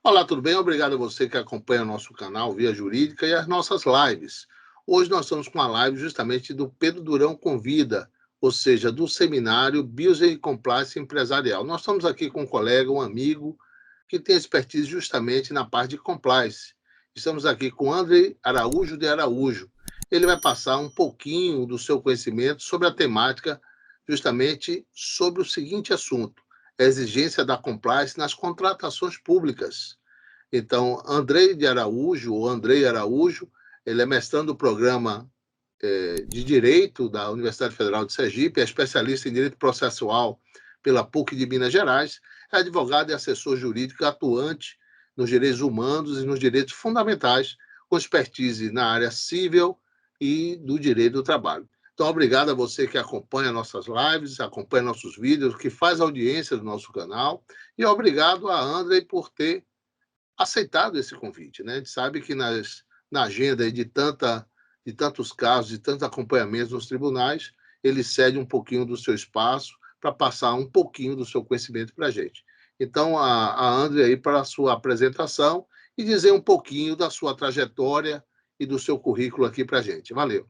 Olá, tudo bem? Obrigado a você que acompanha o nosso canal Via Jurídica e as nossas lives. Hoje nós estamos com a live justamente do Pedro Durão Convida, ou seja, do seminário Business Compliance Empresarial. Nós estamos aqui com um colega, um amigo, que tem expertise justamente na parte de compliance. Estamos aqui com André Araújo de Araújo. Ele vai passar um pouquinho do seu conhecimento sobre a temática, justamente sobre o seguinte assunto: a exigência da compliance nas contratações públicas. Então, Andrei de Araújo, ou Andrei Araújo, ele é mestrando do programa de Direito da Universidade Federal de Sergipe, é especialista em Direito Processual pela PUC de Minas Gerais, é advogado e assessor jurídico atuante nos direitos humanos e nos direitos fundamentais, com expertise na área civil e do direito do trabalho. Então, obrigado a você que acompanha nossas lives, acompanha nossos vídeos, que faz audiência do nosso canal, e obrigado a Andrei por ter aceitado esse convite, né? A gente sabe que na agenda de tantos casos, de tantos acompanhamentos nos tribunais, ele cede um pouquinho do seu espaço para passar um pouquinho do seu conhecimento para a gente. Então, a André aí para a sua apresentação e dizer um pouquinho da sua trajetória e do seu currículo aqui para a gente. Valeu.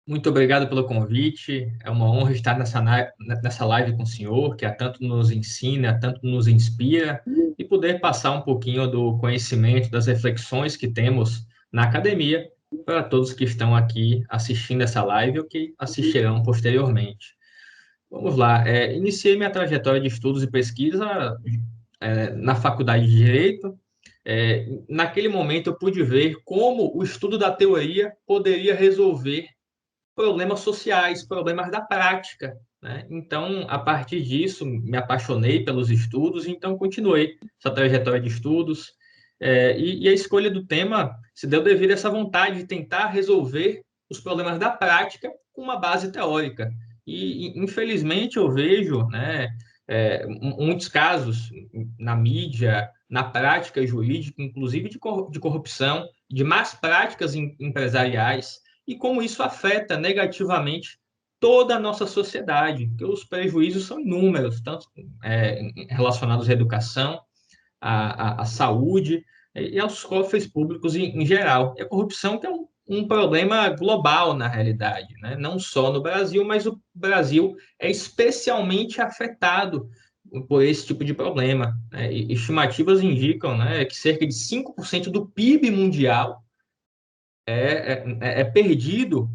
Muito obrigado pelo convite. É uma honra estar nessa live com o senhor, que há tanto nos ensina, há tanto nos inspira, e poder passar um pouquinho do conhecimento, das reflexões que temos na academia para todos que estão aqui assistindo essa live ou que assistirão posteriormente. Vamos lá. Iniciei minha trajetória de estudos e pesquisa na Faculdade de Direito. Naquele momento, eu pude ver como o estudo da teoria poderia resolver problemas sociais, problemas da prática, né? Então, a partir disso, me apaixonei pelos estudos, então continuei essa trajetória de estudos. E a escolha do tema se deu devido a essa vontade de tentar resolver os problemas da prática com uma base teórica. Infelizmente, eu vejo, né, muitos casos na mídia, na prática jurídica, inclusive de corrupção, de más práticas empresariais, e como isso afeta negativamente toda a nossa sociedade, porque os prejuízos são inúmeros, tanto relacionados à educação, à saúde e aos cofres públicos em geral. E a corrupção que é um problema global, na realidade, né? Não só no Brasil, mas o Brasil é especialmente afetado por esse tipo de problema, né? E estimativas indicam, né, que cerca de 5% do PIB mundial é perdido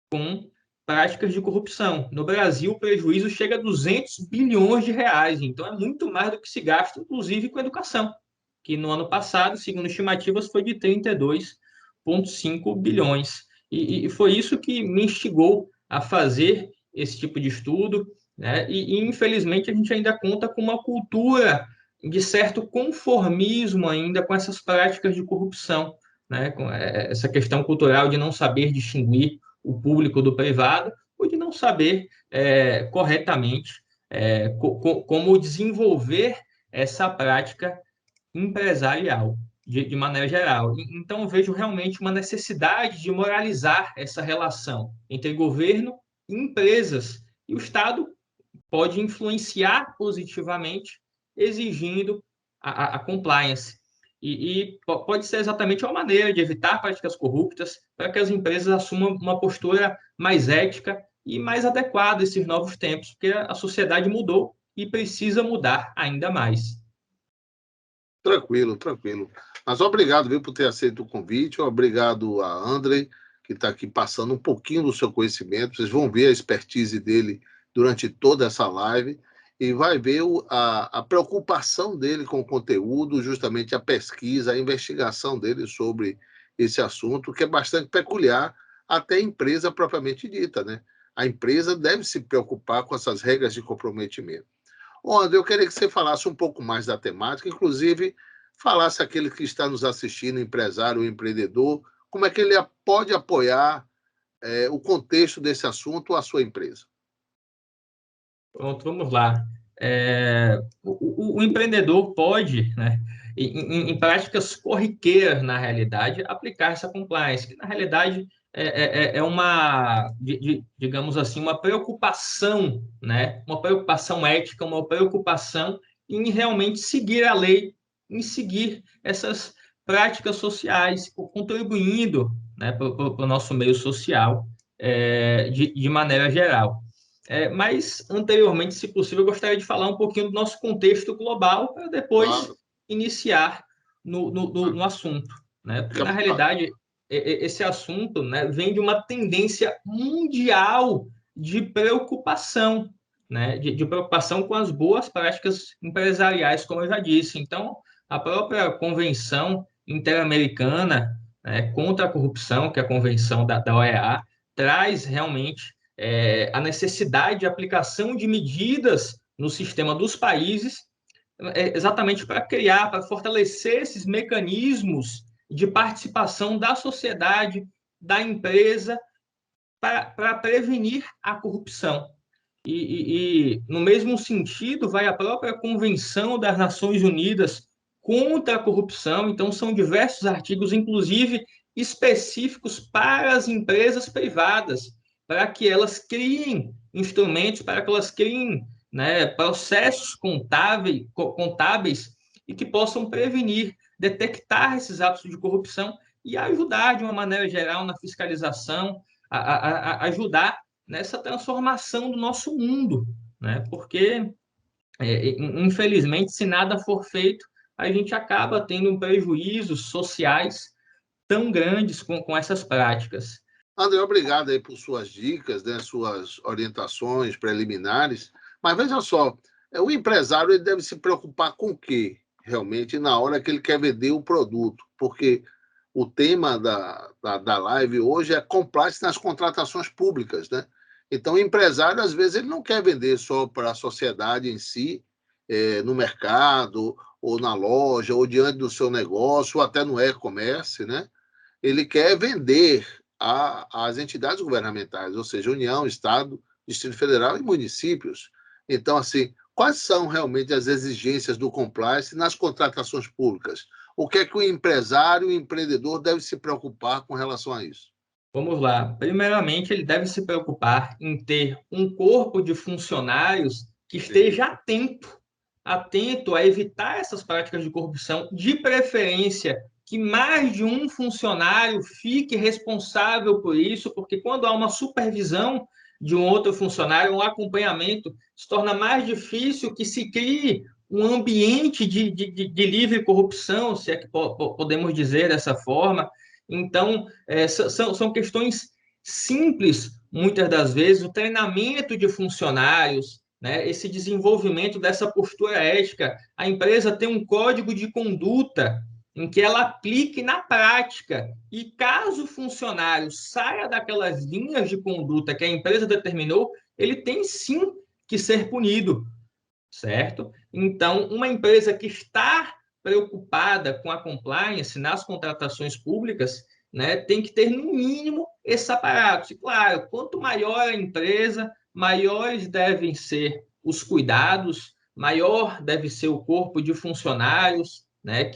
com práticas de corrupção. No Brasil, o prejuízo chega a 200 bilhões de reais, então é muito mais do que se gasta, inclusive com educação, que no ano passado, segundo estimativas, foi de 32,5 bilhões. E foi isso que me instigou a fazer esse tipo de estudo, né? Infelizmente, a gente ainda conta com uma cultura de certo conformismo ainda com essas práticas de corrupção, né? Com essa questão cultural de não saber distinguir o público do privado, ou de não saber corretamente como desenvolver essa prática empresarial, de maneira geral. Então, eu vejo realmente uma necessidade de moralizar essa relação entre governo e empresas. E o Estado pode influenciar positivamente, exigindo a compliance. Pode ser exatamente uma maneira de evitar práticas corruptas para que as empresas assumam uma postura mais ética e mais adequada a esses novos tempos, porque a sociedade mudou e precisa mudar ainda mais. Tranquilo, tranquilo. Mas obrigado, viu, por ter aceito o convite. Obrigado a André, que está aqui passando um pouquinho do seu conhecimento. Vocês vão ver a expertise dele durante toda essa live e vai ver a preocupação dele com o conteúdo, justamente a pesquisa, a investigação dele sobre esse assunto, que é bastante peculiar até a empresa propriamente dita, né? A empresa deve se preocupar com essas regras de comprometimento. Ô, André, eu queria que você falasse um pouco mais da temática, inclusive falasse aquele que está nos assistindo, empresário ou empreendedor, como é que ele pode apoiar o contexto desse assunto à sua empresa. Pronto, vamos lá. O empreendedor pode, né, em práticas corriqueiras, na realidade, aplicar essa compliance, que na realidade é uma, digamos assim, uma preocupação, né, uma preocupação ética, uma preocupação em realmente seguir a lei em seguir essas práticas sociais, contribuindo, né, para o nosso meio social, de maneira geral. Mas, anteriormente, se possível, eu gostaria de falar um pouquinho do nosso contexto global, para depois Claro, iniciar no assunto, né? Porque, fica à na vontade. realidade, esse assunto, né, vem de uma tendência mundial de preocupação, né, de preocupação com as boas práticas empresariais, como eu já disse. Então, a própria Convenção Interamericana, né, contra a Corrupção, que é a convenção da OEA, traz realmente a necessidade de aplicação de medidas no sistema dos países, exatamente para criar, para fortalecer esses mecanismos de participação da sociedade, da empresa, para prevenir a corrupção. No mesmo sentido, vai a própria Convenção das Nações Unidas contra a corrupção. Então, são diversos artigos, inclusive específicos para as empresas privadas, para que elas criem instrumentos, para que elas criem, né, processos contábeis e que possam prevenir, detectar esses atos de corrupção e ajudar, de uma maneira geral, na fiscalização, ajudar nessa transformação do nosso mundo, né? Porque, infelizmente, se nada for feito, a gente acaba tendo prejuízos sociais tão grandes com essas práticas. André, obrigado aí por suas dicas, né, suas orientações preliminares. Mas veja só, o empresário ele deve se preocupar com o quê, realmente, na hora que ele quer vender o produto? Porque o tema da live hoje é compliance nas contratações públicas, né? Então, o empresário, às vezes, ele não quer vender só para a sociedade em si, no mercado, ou na loja, ou diante do seu negócio, ou até no e-commerce, né? Ele quer vender às entidades governamentais, ou seja, União, Estado, Distrito Federal e municípios. Então, assim, quais são realmente as exigências do compliance nas contratações públicas? O que é que o empresário, o empreendedor deve se preocupar com relação a isso? Vamos lá. Primeiramente, ele deve se preocupar em ter um corpo de funcionários que esteja Eita. atento a evitar essas práticas de corrupção, de preferência que mais de um funcionário fique responsável por isso, porque quando há uma supervisão de um outro funcionário, um acompanhamento, se torna mais difícil que se crie um ambiente de livre corrupção, se é que podemos dizer dessa forma. Então, são questões simples, muitas das vezes, o treinamento de funcionários, né, esse desenvolvimento dessa postura ética. A empresa tem um código de conduta em que ela aplique na prática. E caso o funcionário saia daquelas linhas de conduta que a empresa determinou, ele tem sim que ser punido, certo? Então, uma empresa que está preocupada com a compliance nas contratações públicas, né, tem que ter, no mínimo, esse aparato. E, claro, quanto maior a empresa, maiores devem ser os cuidados, maior deve ser o corpo de funcionários, né,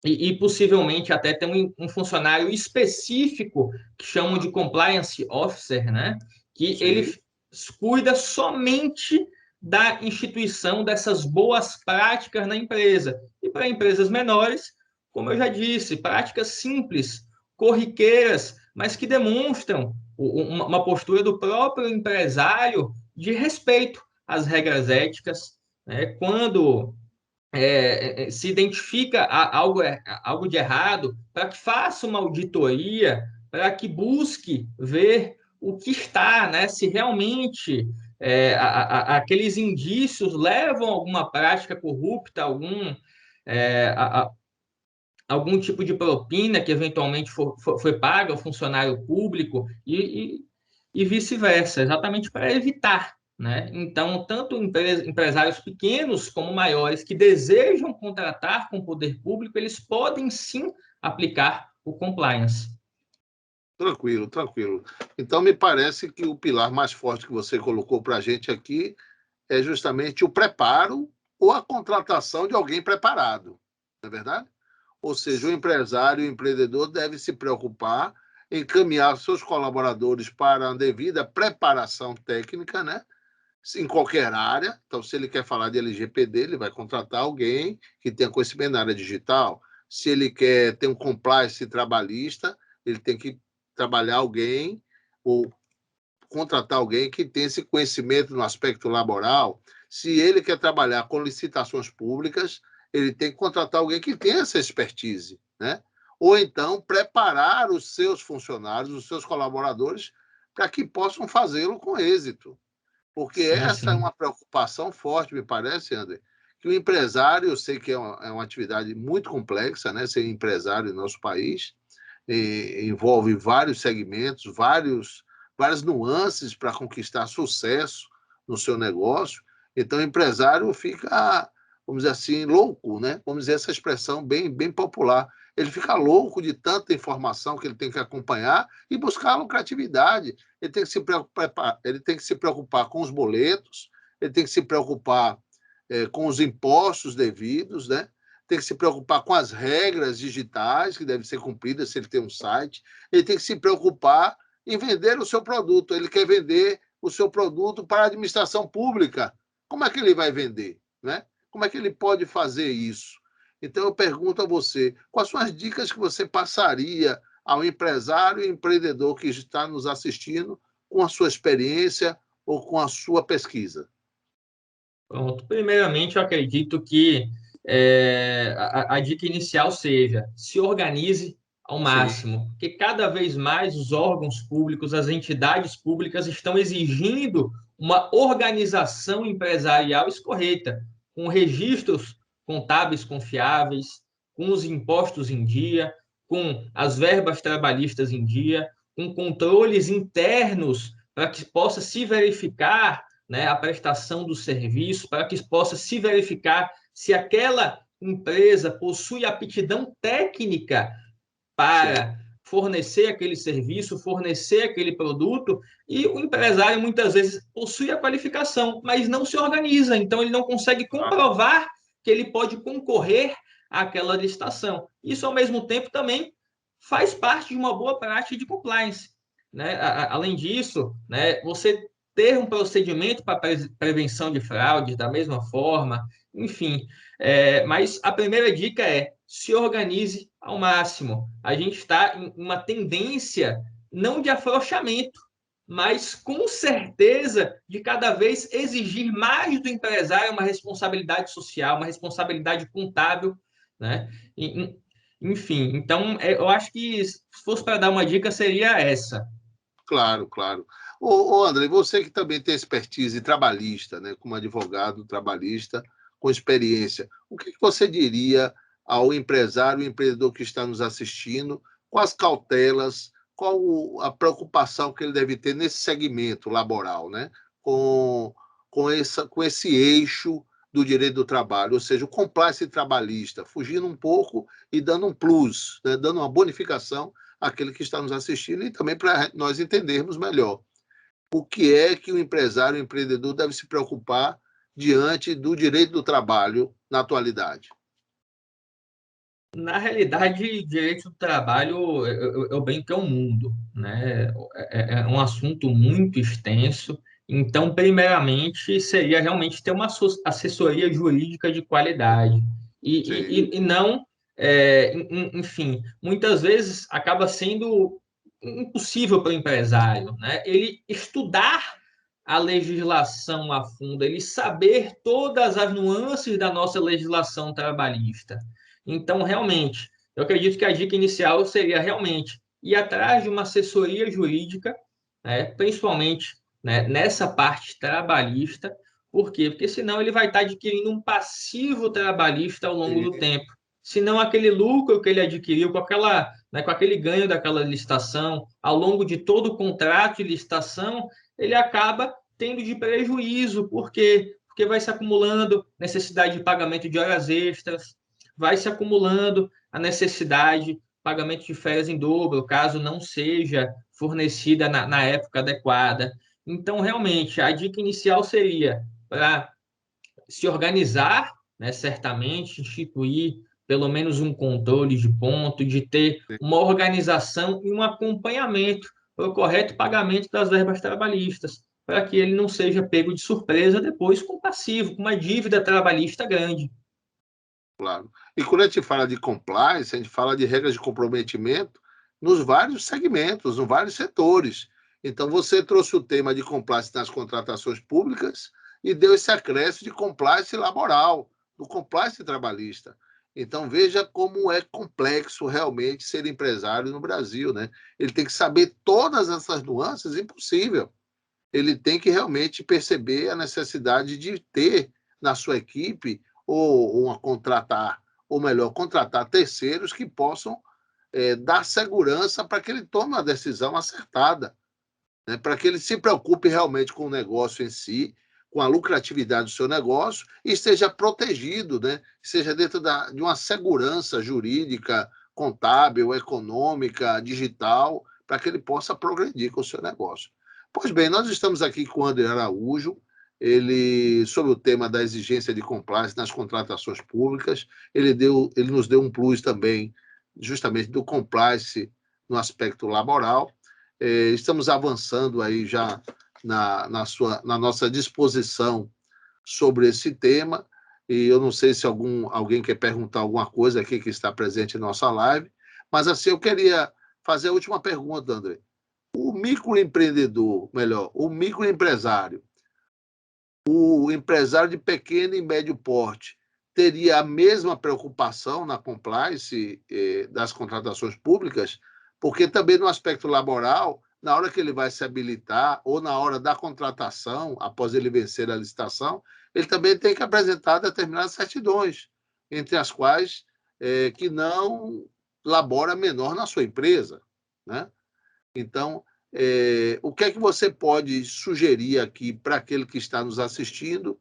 e possivelmente até ter um funcionário específico que chamam de compliance officer, né, que ele Sim. cuida somente da instituição dessas boas práticas na empresa. E para empresas menores, como eu já disse, práticas simples, corriqueiras, mas que demonstram uma postura do próprio empresário de respeito às regras éticas, né? Quando se identifica algo de errado, para que faça uma auditoria, para que busque ver o que está, né, se realmente aqueles indícios levam a alguma prática corrupta, é, a, algum tipo de propina que eventualmente foi paga ao funcionário público e vice-versa, exatamente para evitar, né? Então, tanto empresários pequenos como maiores que desejam contratar com o poder público, eles podem sim aplicar o compliance. Tranquilo, tranquilo. Então, me parece que o pilar mais forte que você colocou para a gente aqui é justamente o preparo ou a contratação de alguém preparado, não é verdade? Ou seja, o empresário, o empreendedor deve se preocupar em encaminhar seus colaboradores para a devida preparação técnica, né? em qualquer área. Então, se ele quer falar de LGPD, ele vai contratar alguém que tenha conhecimento na área digital. Se ele quer ter um compliance trabalhista, ele tem que trabalhar alguém ou contratar alguém que tenha esse conhecimento no aspecto laboral. Se ele quer trabalhar com licitações públicas, ele tem que contratar alguém que tenha essa expertise, né? Ou então preparar os seus funcionários, os seus colaboradores, para que possam fazê-lo com êxito. Porque Sim, essa é sim. uma preocupação forte, me parece, André, que o empresário, eu sei que é uma atividade muito complexa, né? Ser empresário no nosso país, envolve vários segmentos, várias nuances para conquistar sucesso no seu negócio. Então, o empresário fica, vamos dizer assim, louco, né? Vamos dizer essa expressão bem popular. Ele fica louco de tanta informação que ele tem que acompanhar e buscar lucratividade. Ele tem que se preocupar com os boletos, ele tem que se preocupar com os impostos devidos, né? Tem que se preocupar com as regras digitais que devem ser cumpridas se ele tem um site. Ele tem que se preocupar em vender o seu produto. Ele quer vender o seu produto para a administração pública. Como é que ele vai vender, né? Como é que ele pode fazer isso? Então, eu pergunto a você, quais são as dicas que você passaria ao empresário e empreendedor que está nos assistindo com a sua experiência ou com a sua pesquisa? Pronto. Primeiramente, eu acredito que a dica inicial seja se organize ao Sim, máximo, porque cada vez mais os órgãos públicos, as entidades públicas estão exigindo uma organização empresarial correta, com registros contábeis confiáveis, com os impostos em dia, com as verbas trabalhistas em dia, com controles internos para que possa se verificar, né, a prestação do serviço, para que possa se verificar se aquela empresa possui aptidão técnica certo. para fornecer aquele serviço, fornecer aquele produto, e o empresário muitas vezes possui a qualificação, mas não se organiza, então ele não consegue comprovar que ele pode concorrer àquela licitação. Isso, ao mesmo tempo, também faz parte de uma boa prática de compliance. Né? Além disso, né, você ter um procedimento para prevenção de fraudes da mesma forma, enfim. Mas a primeira dica é se organize ao máximo. A gente está em uma tendência não de afrouxamento, mas com certeza de cada vez exigir mais do empresário uma responsabilidade social, uma responsabilidade contábil, né? Enfim, então eu acho que se fosse para dar uma dica seria essa. Claro, claro. Ô, André, você que também tem expertise trabalhista, né, como advogado trabalhista com experiência, o que você diria ao empresário e empreendedor que está nos assistindo, quais cautelas, qual a preocupação que ele deve ter nesse segmento laboral, né, com, com esse eixo do direito do trabalho, ou seja, o compliance trabalhista, fugindo um pouco e dando um plus, né, dando uma bonificação àquele que está nos assistindo e também para nós entendermos melhor o que é que o empresário, o empreendedor deve se preocupar diante do direito do trabalho na atualidade. Na realidade, direito do trabalho, eu brinco que é um mundo, né? É um assunto muito extenso. Então, primeiramente, seria realmente ter uma assessoria jurídica de qualidade. Sim, E não, enfim, muitas vezes acaba sendo impossível para o empresário, né? Ele estudar a legislação a fundo, ele saber todas as nuances da nossa legislação trabalhista. Então, realmente, eu acredito que a dica inicial seria realmente ir atrás de uma assessoria jurídica, né, principalmente, né, nessa parte trabalhista. Por quê? Porque senão ele vai estar adquirindo um passivo trabalhista ao longo do sim, tempo. Senão aquele lucro que ele adquiriu com aquela, né, com aquele ganho daquela licitação, ao longo de todo o contrato de licitação, ele acaba tendo de prejuízo. Por quê? Porque vai se acumulando necessidade de pagamento de horas extras, vai se acumulando a necessidade, pagamento de férias em dobro, caso não seja fornecida na época adequada. Então, realmente, a dica inicial seria para se organizar, né, certamente, instituir pelo menos um controle de ponto, de ter uma organização e um acompanhamento para o correto pagamento das verbas trabalhistas. para que ele não seja pego de surpresa depois com passivo, com uma dívida trabalhista grande. Claro. E quando a gente fala de compliance, a gente fala de regras de comprometimento nos vários segmentos, nos vários setores. Então, você trouxe o tema de compliance nas contratações públicas e deu esse acréscimo de compliance laboral, do compliance trabalhista. Então, veja como é complexo realmente ser empresário no Brasil, né? Ele tem que saber todas essas nuances, impossível. Ele tem que realmente perceber a necessidade de ter na sua equipe ou contratar, ou melhor, contratar terceiros que possam dar segurança para que ele tome uma decisão acertada, né? Para que ele se preocupe realmente com o negócio em si, com a lucratividade do seu negócio e esteja protegido, né? Seja dentro de uma segurança jurídica, contábil, econômica, digital, para que ele possa progredir com o seu negócio. Pois bem, nós estamos aqui com o André Araújo, ele sobre o tema da exigência de compliance nas contratações públicas. Ele nos deu um plus também, justamente do compliance no aspecto laboral. Estamos avançando aí já na nossa disposição sobre esse tema, e eu não sei se alguém quer perguntar alguma coisa aqui que está presente em nossa live, mas assim, eu queria fazer a última pergunta, André. O microempreendedor, melhor, o microempresário, o empresário de pequeno e médio porte, teria a mesma preocupação na compliance das contratações públicas? Porque também no aspecto laboral, na hora que ele vai se habilitar ou na hora da contratação, após ele vencer a licitação, ele também tem que apresentar determinadas certidões, entre as quais que não labora menor na sua empresa, né? Então, o que é que você pode sugerir aqui para aquele que está nos assistindo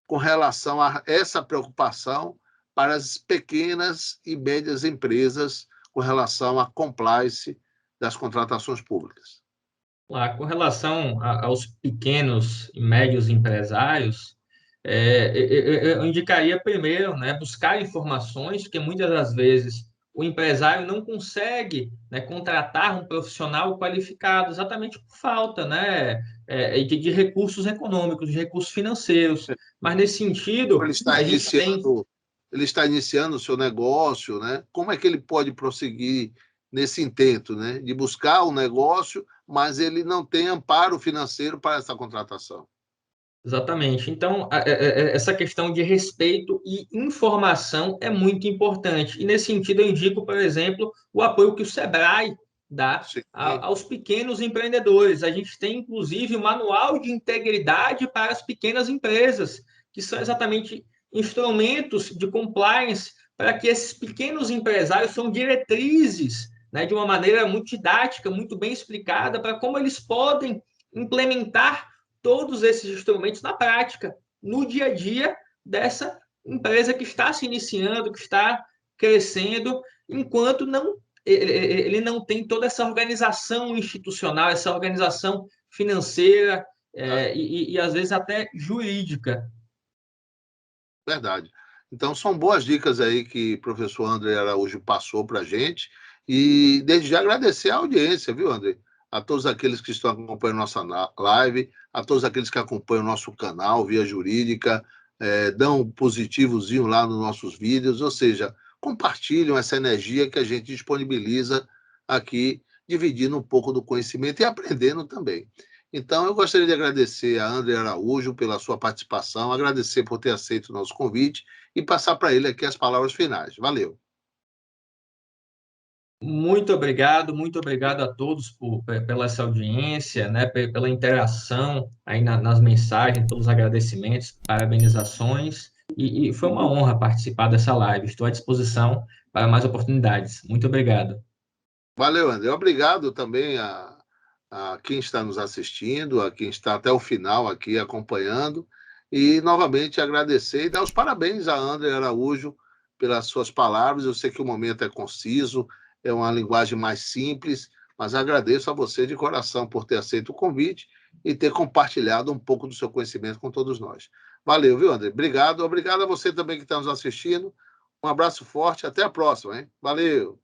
com relação a essa preocupação para as pequenas e médias empresas com relação à compliance das contratações públicas? Lá, com relação aos pequenos e médios empresários, eu indicaria primeiro, né, buscar informações, porque muitas das vezes o empresário não consegue, né, contratar um profissional qualificado, exatamente por falta, né, de recursos econômicos, de recursos financeiros. Mas nesse sentido, a gente tem. Ele está iniciando o seu negócio, né? Como é que ele pode prosseguir nesse intento, né, de buscar um negócio, mas ele não tem amparo financeiro para essa contratação? Exatamente. Então, essa questão de respeito e informação é muito importante. E, nesse sentido, eu indico, por exemplo, o apoio que o Sebrae dá Sim, aos pequenos empreendedores. A gente tem, inclusive, o Manual de Integridade para as Pequenas Empresas, que são exatamente instrumentos de compliance para que esses pequenos empresários são diretrizes, né, de uma maneira muito didática, muito bem explicada, para como eles podem implementar todos esses instrumentos na prática, no dia a dia dessa empresa que está se iniciando, que está crescendo, enquanto ele não tem toda essa organização institucional, essa organização financeira e às vezes até jurídica. verdade. Então, são boas dicas aí que o professor André Araújo passou para a gente. E desde já agradecer a audiência, viu, André? A todos aqueles que estão acompanhando nossa live, a todos aqueles que acompanham o nosso canal Via Jurídica, dão um positivozinho lá nos nossos vídeos, ou seja, compartilham essa energia que a gente disponibiliza aqui, dividindo um pouco do conhecimento e aprendendo também. Então, eu gostaria de agradecer a André Araújo pela sua participação, agradecer por ter aceito o nosso convite e passar para ele aqui as palavras finais. Valeu. Muito obrigado a todos pela essa audiência, né, pela interação aí nas mensagens, pelos agradecimentos, parabenizações, e foi uma honra participar dessa live. Estou à disposição para mais oportunidades. Muito obrigado. Valeu, André. Obrigado também a quem está nos assistindo, a quem está até o final aqui acompanhando. E, novamente, agradecer e dar os parabéns a André Araújo pelas suas palavras. Eu sei que o momento é conciso, é uma linguagem mais simples, mas agradeço a você de coração por ter aceito o convite e ter compartilhado um pouco do seu conhecimento com todos nós. Valeu, viu, André? Obrigado. Obrigado a você também que está nos assistindo. Um abraço forte. Até a próxima, hein? Valeu.